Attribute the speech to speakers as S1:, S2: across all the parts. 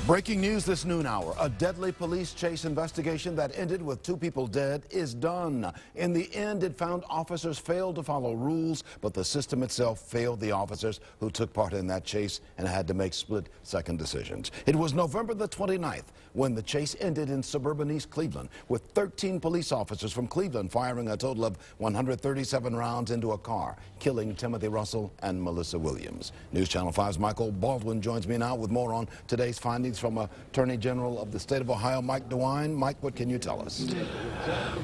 S1: Breaking news this noon hour. A deadly police chase investigation that ended with 2 people dead is done. In the end, it found officers failed to follow rules, but the system itself failed the officers who took part in that chase and had to make split-second decisions. It was November the 29th when the chase ended in suburban East Cleveland, with 13 police officers from Cleveland firing a total of 137 rounds into a car, killing Timothy Russell and Melissa Williams. News Channel 5's Michael Baldwin joins me now with more on today's findings from Attorney General of the state of Ohio, Mike DeWine. Mike, what can you tell us?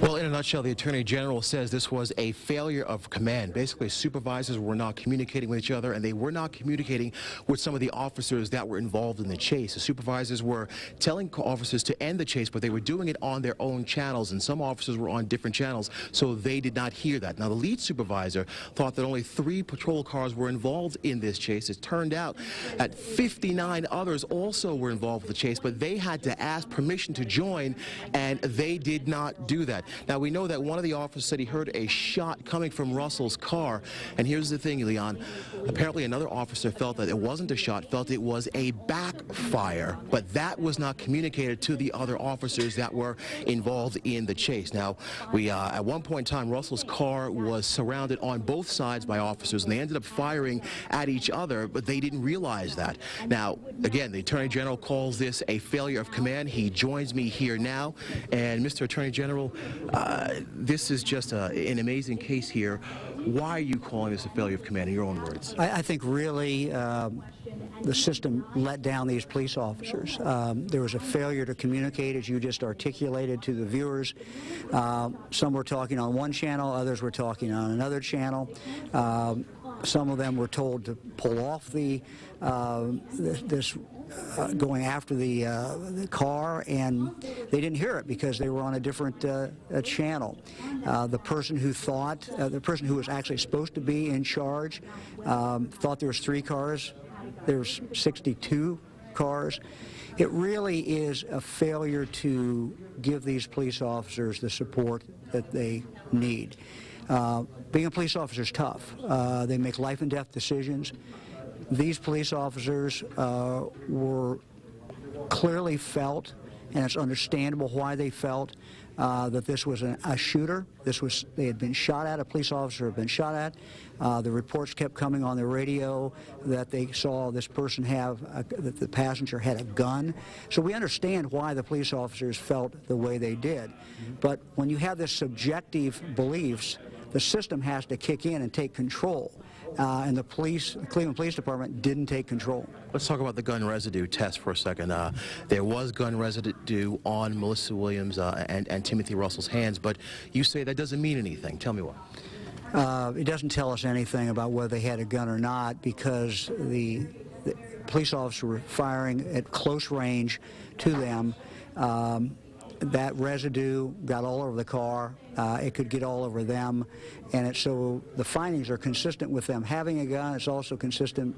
S2: Well, in a nutshell, the Attorney General says this was a failure of command. Basically, supervisors were not communicating with each other, and they were not communicating with some of the officers that were involved in the chase. The supervisors were telling officers to end the chase, but they were doing it on their own channels, and some officers were on different channels, so they did not hear that. Now, the lead supervisor thought that only 3 patrol cars were involved in this chase. It turned out that 59 others also were involved with the chase, but they had to ask permission to join, and they did not do that. Now, we know that one of the officers said he heard a shot coming from Russell's car, and here's the thing, Leon. Apparently, another officer felt that it wasn't a shot, felt it was a backfire, but that was not communicated to the other officers that were involved in the chase. Now, at one point in time, Russell's car was surrounded on both sides by officers, and they ended up firing at each other, but they didn't realize that. Now, again, the Attorney General calls this a failure of command. He joins me here now, and Mr. Attorney General, this is just an amazing case here. Why are you calling this a failure of command, in your own words?
S3: I think really the system let down these police officers. There was a failure to communicate, as you just articulated to the viewers. Some were talking on one channel, others were talking on another channel. Some of them were told to pull off going after the car, and they didn't hear it because they were on a different channel. The person who was actually supposed to be in charge thought there was 3 cars. There's 62 cars. It really is a failure to give these police officers the support that they need. Being a police officer is tough. They make life and death decisions. These police officers were clearly felt, and it's understandable why they felt that this was a shooter. They had been shot at. A police officer had been shot at. The reports kept coming on the radio that they saw this person that the passenger had a gun. So we understand why the police officers felt the way they did. But when you have this subjective beliefs, the system has to kick in and take control. And the Cleveland Police Department didn't take control.
S2: Let's talk about the gun residue test for a second. There was gun residue on Melissa Williams and Timothy Russell's hands, but you say that doesn't mean anything. Tell me why.
S3: It doesn't tell us anything about whether they had a gun or not, because the police officers were firing at close range to them. That residue got all over the car. It could get all over them, and so the findings are consistent with them having a gun. It's also consistent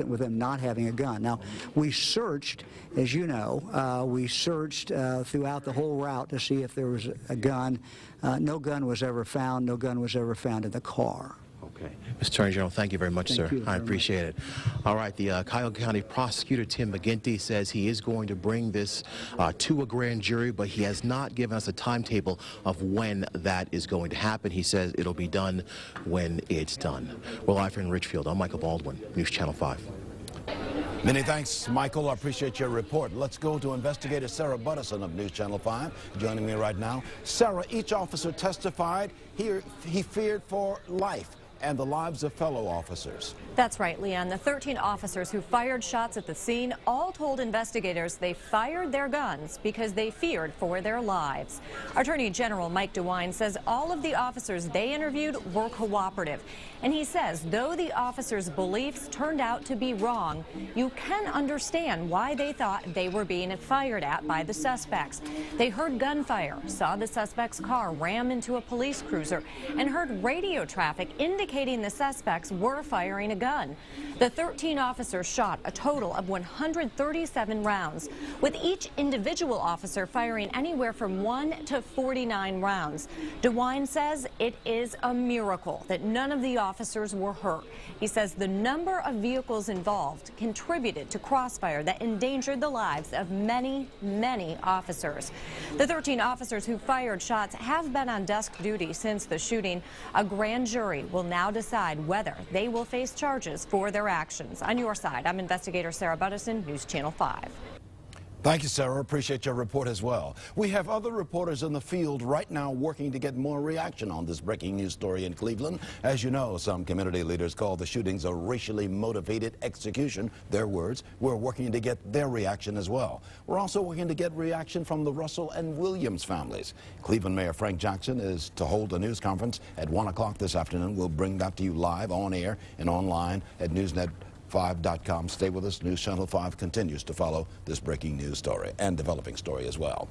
S3: with them not having a gun. Now, we searched, as you know, we searched throughout the whole route to see if there was a gun. No gun was ever found. No gun was ever found in the car.
S2: Okay. Mr. Attorney General, thank you very much, sir. I appreciate it. All right, the Cuyahoga County Prosecutor Tim McGinty says he is going to bring this to a grand jury, but he has not given us a timetable of when that is going to happen. He says it'll be done when it's done. Well, live from Richfield, I'm Michael Baldwin, News Channel 5.
S1: Many thanks, Michael. I appreciate your report. Let's go to investigator Sarah Buttison of News Channel 5, joining me right now. Sarah, each officer testified he feared for life and the lives of fellow officers.
S4: That's right, Leon. The 13 officers who fired shots at the scene all told investigators they fired their guns because they feared for their lives. Attorney General Mike DeWine says all of the officers they interviewed were cooperative. And he says though the officers' beliefs turned out to be wrong, you can understand why they thought they were being fired at by the suspects. They heard gunfire, saw the suspect's car ram into a police cruiser, and heard radio traffic indicating indicating the suspects were firing a gun. The 13 officers shot a total of 137 rounds, with each individual officer firing anywhere from 1 to 49 rounds. DeWine says it is a miracle that none of the officers were hurt. He says the number of vehicles involved contributed to crossfire that endangered the lives of many, many officers. The 13 officers who fired shots have been on desk duty since the shooting. A grand jury will now decide whether they will face charges for their actions. On your side, I'm investigator Sarah Buttison, News Channel 5.
S1: Thank you, Sarah. Appreciate your report as well. We have other reporters in the field right now working to get more reaction on this breaking news story in Cleveland. As you know, some community leaders call the shootings a racially motivated execution. Their words. We're working to get their reaction as well. We're also working to get reaction from the Russell and Williams families. Cleveland Mayor Frank Jackson is to hold a news conference at 1 o'clock this afternoon. We'll bring that to you live on air and online at newsnet5.com. Stay with us. News Channel 5 continues to follow this breaking news story and developing story as well.